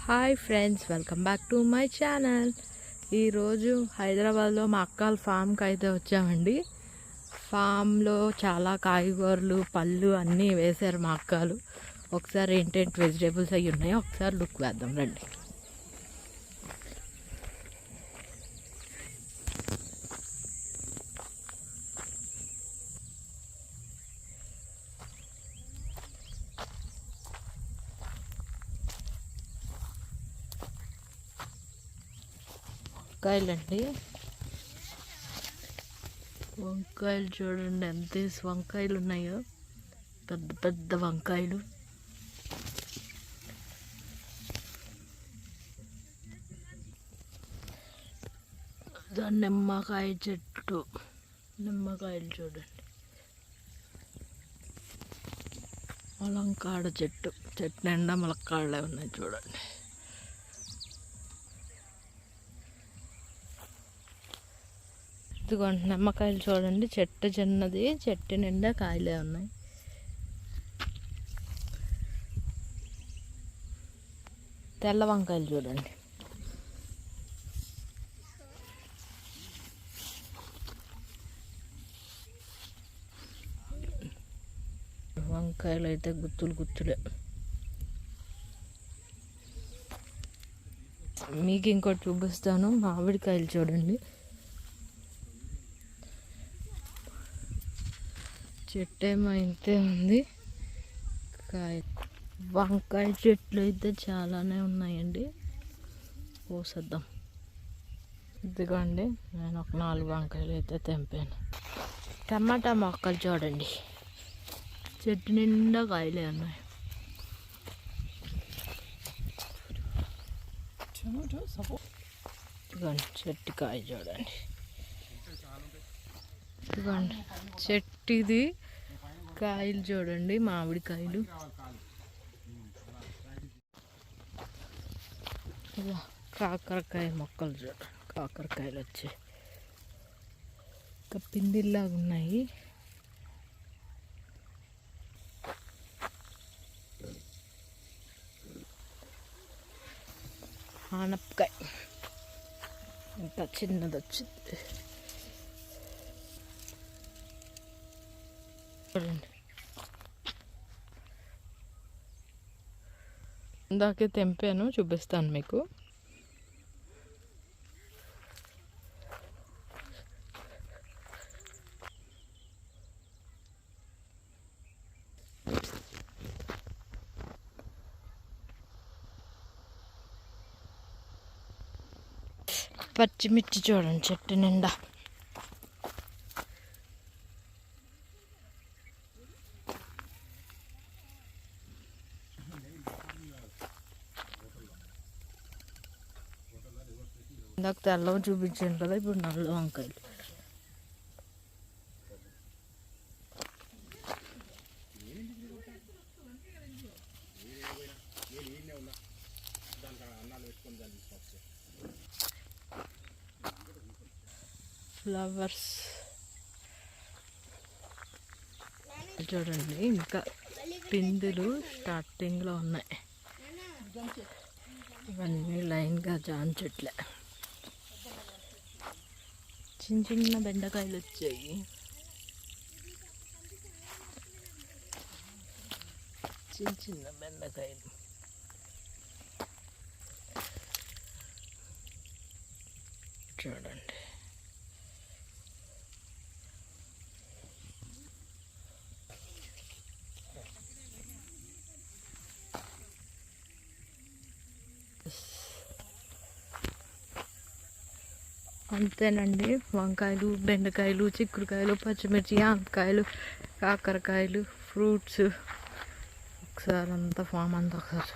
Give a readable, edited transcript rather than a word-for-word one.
Hi friends, welcome back to my channel. ఈరోజు హైదరాబాద్లో మా అక్కల ఫామ్కి అయితే వచ్చామండి. ఫామ్లో చాలా కాయగూరలు, పళ్ళు అన్నీ వేశారు మా అక్కలు. ఒకసారి ఏంటంటే వెజిటేబుల్స్ అవి ఉన్నాయో ఒకసారి లుక్ వేద్దాం రండి. వంకాయలండి, వంకాయలు చూడండి ఎంత వంకాయలు ఉన్నాయో, పెద్ద పెద్ద వంకాయలు. నిమ్మకాయ చెట్టు, నిమ్మకాయలు చూడండి. ములంకాడ చెట్టు, చెట్టు నిండా ములక్కాడలే ఉన్నాయి చూడండి. ఇదిగోండి నిమ్మకాయలు చూడండి, చెట్టు చిన్నది, చెట్టు నిండా కాయలే ఉన్నాయి. తెల్ల వంకాయలు చూడండి. వంకాయలు అయితే గుత్తులు గుత్తులే. మీకు ఇంకోటి చూపిస్తాను, మామిడికాయలు చూడండి. చెట్టు ఏమో ఇంతే ఉంది, కాయ. వంకాయ చెట్లు అయితే చాలానే ఉన్నాయండి, కోసేద్దాం. ఇదిగోండి, నేను ఒక 4 వంకాయలు అయితే తెంపాను. టమాటా మొక్కలు చూడండి, చెట్టు నిండా కాయలే ఉన్నాయి. ఇదిగోండి చెట్టు కాయ చూడండి. ఇదిగోండి చెట్టుది కాయలు చూడండి, మామిడికాయలు. ఇలా కాకరకాయ మొక్కలు చూడండి, కాకరకాయలు వచ్చాయి, ఇంకా పిందిల్లాగా ఉన్నాయి. ఆనపకాయ ఇంకా చిన్నది వచ్చింది చూడండి. ఇందాకే తెంపాను, చూపిస్తాను మీకు. పచ్చిమిర్చి చూడండి, చెట్టు నిండా. ఇందాక తెల్లవి చూపించాను కదా, ఇప్పుడు నల్ల వంకాయలు. ఫ్లవర్స్ చూడండి, ఇంకా పిందులు స్టార్టింగ్లో ఉన్నాయి. ఇవన్నీ లైన్గా జామ చెట్లే. చిన్న చిన్న బెండకాయలు వచ్చాయి, చిన్న చిన్న బెండకాయలు చూడండి. అంతేనండి, వంకాయలు, బెండకాయలు, చిక్కుడుకాయలు, పచ్చిమిర్చి, ఆనపకాయలు, కాకరకాయలు, ఫ్రూట్స్. ఒకసారి అంతా ఫామ్ అంతా ఒకసారి